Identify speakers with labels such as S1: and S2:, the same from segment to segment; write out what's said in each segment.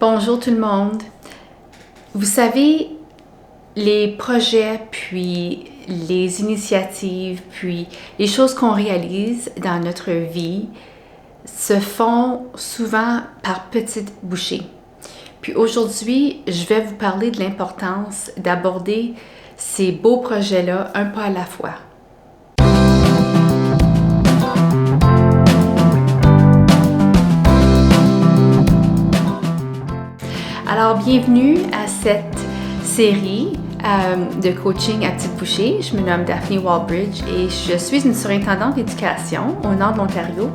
S1: Bonjour tout le monde. Vous savez, les projets, puis les initiatives, puis les choses qu'on réalise dans notre vie se font souvent par petites bouchées. Puis aujourd'hui, je vais vous parler de l'importance d'aborder ces beaux projets-là un pas à la fois. Alors, bienvenue à cette série de coaching à petites bouchées. Je me nomme Daphne Walbridge et je suis une surintendante d'éducation au nord de l'Ontario.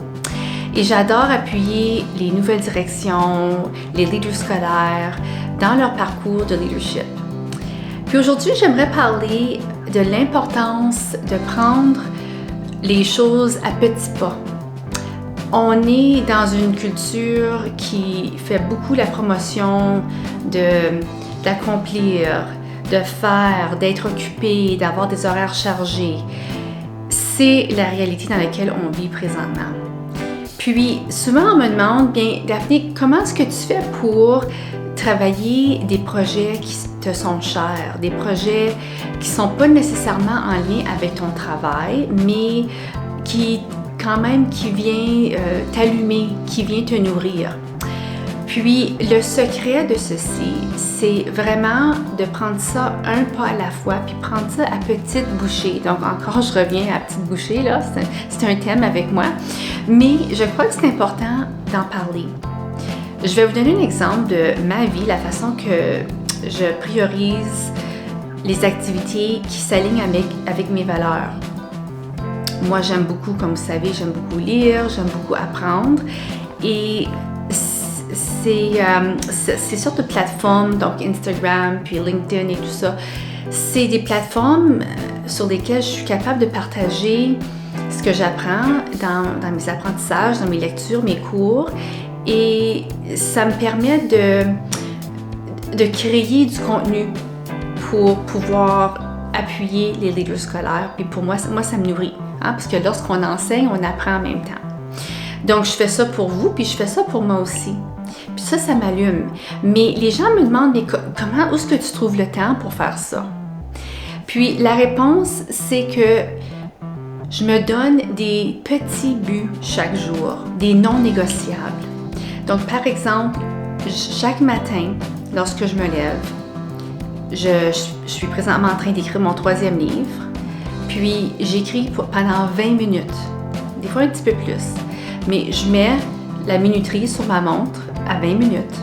S1: Et j'adore appuyer les nouvelles directions, les leaders scolaires dans leur parcours de leadership. Puis aujourd'hui, j'aimerais parler de l'importance de prendre les choses à petits pas. On est dans une culture qui fait beaucoup la promotion d'accomplir, de faire, d'être occupé, d'avoir des horaires chargés. C'est la réalité dans laquelle on vit présentement. Puis souvent on me demande, bien Daphne, comment est-ce que tu fais pour travailler des projets qui te sont chers, des projets qui ne sont pas nécessairement en lien avec ton travail, mais qui vient t'allumer, qui vient te nourrir. Puis le secret de ceci, c'est vraiment de prendre ça un pas à la fois, puis prendre ça à petites bouchées. Donc encore, je reviens à petites bouchées, là, c'est un thème avec moi. Mais je crois que c'est important d'en parler. Je vais vous donner un exemple de ma vie, la façon que je priorise les activités qui s'alignent avec mes valeurs. Moi, j'aime beaucoup, comme vous savez, j'aime beaucoup lire, j'aime beaucoup apprendre. Et c'est sur des plateformes, donc Instagram, puis LinkedIn et tout ça. C'est des plateformes sur lesquelles je suis capable de partager ce que j'apprends dans mes apprentissages, dans mes lectures, mes cours. Et ça me permet de créer du contenu pour pouvoir appuyer les leaders scolaires. Puis pour moi, ça me nourrit. Parce que lorsqu'on enseigne, on apprend en même temps. Donc, je fais ça pour vous, puis je fais ça pour moi aussi. Puis ça m'allume. Mais les gens me demandent, mais où est-ce que tu trouves le temps pour faire ça? Puis la réponse, c'est que je me donne des petits buts chaque jour, des non négociables. Donc, par exemple, chaque matin, lorsque je me lève, je suis présentement en train d'écrire mon 3e livre. Puis j'écris pendant 20 minutes, des fois un petit peu plus. Mais je mets la minuterie sur ma montre à 20 minutes.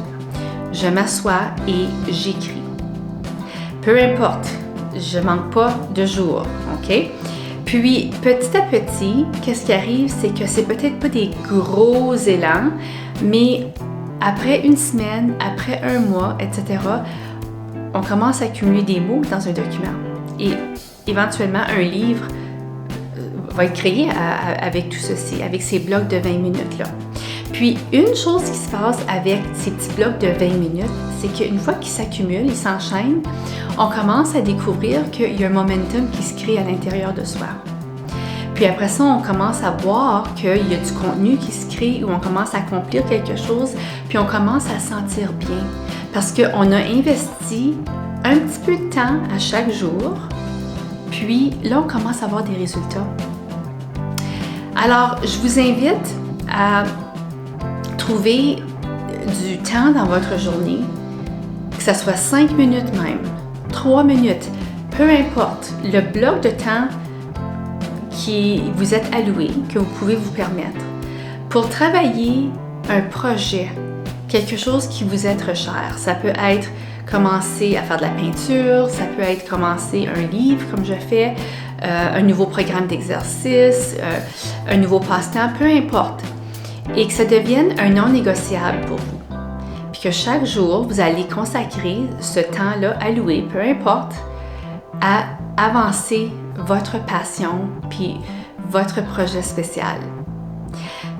S1: Je m'assois et j'écris. Peu importe, je ne manque pas de jour, OK? Puis petit à petit, qu'est-ce qui arrive, c'est que c'est peut-être pas des gros élans, mais après une semaine, après un mois, etc., on commence à accumuler des mots dans un document. Et éventuellement, un livre va être créé avec tout ceci, avec ces blocs de 20 minutes-là. Puis, une chose qui se passe avec ces petits blocs de 20 minutes, c'est qu'une fois qu'ils s'accumulent, ils s'enchaînent, on commence à découvrir qu'il y a un momentum qui se crée à l'intérieur de soi. Puis après ça, on commence à voir qu'il y a du contenu qui se crée, où on commence à accomplir quelque chose, puis on commence à se sentir bien. Parce qu'on a investi un petit peu de temps à chaque jour, puis là, on commence à avoir des résultats. Alors, je vous invite à trouver du temps dans votre journée, que ce soit 5 minutes même, 3 minutes, peu importe, le bloc de temps qui vous est alloué, que vous pouvez vous permettre, pour travailler un projet, quelque chose qui vous est très cher. Ça peut être commencer à faire de la peinture, ça peut être commencer un livre comme je fais, un nouveau programme d'exercice, un nouveau passe-temps, peu importe. Et que ça devienne un non négociable pour vous. Puis que chaque jour, vous allez consacrer ce temps-là alloué, peu importe, à avancer votre passion puis votre projet spécial.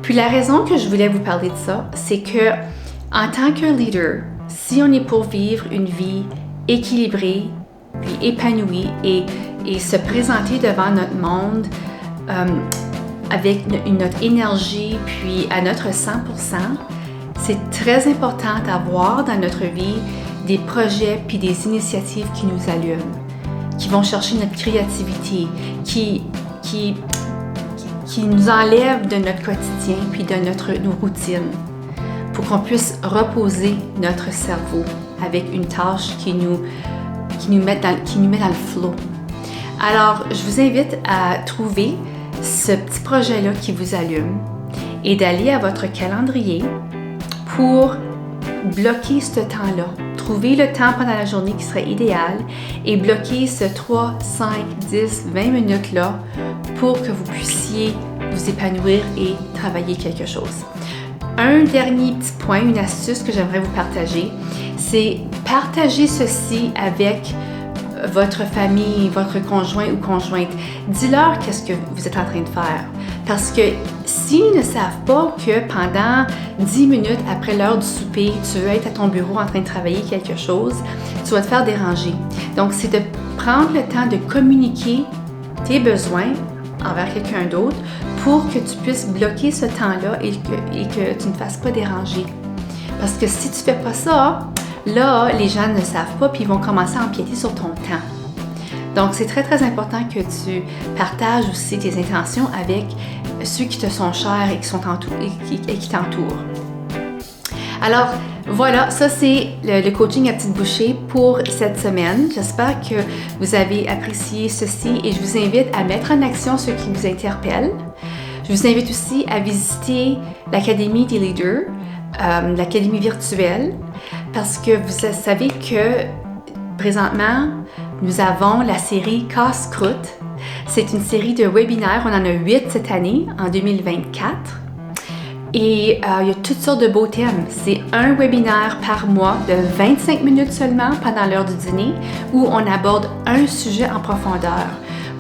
S1: Puis la raison que je voulais vous parler de ça, c'est que en tant que leader, si on est pour vivre une vie équilibrée, puis épanouie et se présenter devant notre monde avec notre énergie, puis à notre 100%, C'est très important d'avoir dans notre vie des projets puis des initiatives qui nous allument, qui vont chercher notre créativité, qui nous enlèvent de notre quotidien puis de nos routines, pour qu'on puisse reposer notre cerveau avec une tâche qui nous met dans le flow. Alors, je vous invite à trouver ce petit projet-là qui vous allume et d'aller à votre calendrier pour bloquer ce temps-là. Trouver le temps pendant la journée qui serait idéal et bloquer ce 3, 5, 10, 20 minutes-là pour que vous puissiez vous épanouir et travailler quelque chose. Un dernier petit point, une astuce que j'aimerais vous partager, c'est partager ceci avec votre famille, votre conjoint ou conjointe. Dis-leur qu'est-ce que vous êtes en train de faire. Parce que s'ils ne savent pas que pendant 10 minutes après l'heure du souper, tu veux être à ton bureau en train de travailler quelque chose, tu vas te faire déranger. Donc, c'est de prendre le temps de communiquer tes besoins envers quelqu'un d'autre pour que tu puisses bloquer ce temps-là et que tu ne te fasses pas déranger. Parce que si tu ne fais pas ça, là, les gens ne savent pas puis ils vont commencer à empiéter sur ton temps. Donc, c'est très, très important que tu partages aussi tes intentions avec ceux qui te sont chers et qui t'entourent. Alors, voilà, ça c'est le coaching à petite bouchée pour cette semaine. J'espère que vous avez apprécié ceci et je vous invite à mettre en action ce qui vous interpelle. Je vous invite aussi à visiter l'Académie des leaders, l'Académie virtuelle, parce que vous savez que présentement, nous avons la série Casse-croûte. C'est une série de webinaires, on en a 8 cette année, en 2024. Et il y a toutes sortes de beaux thèmes. C'est un webinaire par mois de 25 minutes seulement pendant l'heure du dîner où on aborde un sujet en profondeur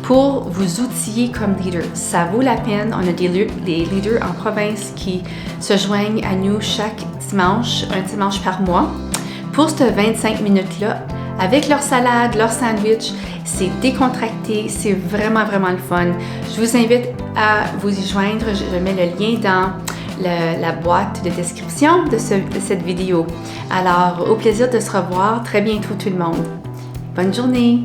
S1: pour vous outiller comme leader. Ça vaut la peine. On a des leaders en province qui se joignent à nous chaque dimanche, un dimanche par mois, pour ces 25 minutes-là, avec leur salade, leur sandwich. C'est décontracté, c'est vraiment, vraiment le fun. Je vous invite à vous y joindre. Je mets le lien dans la boîte de description de cette vidéo. Alors, au plaisir de se revoir très bientôt tout le monde. Bonne journée!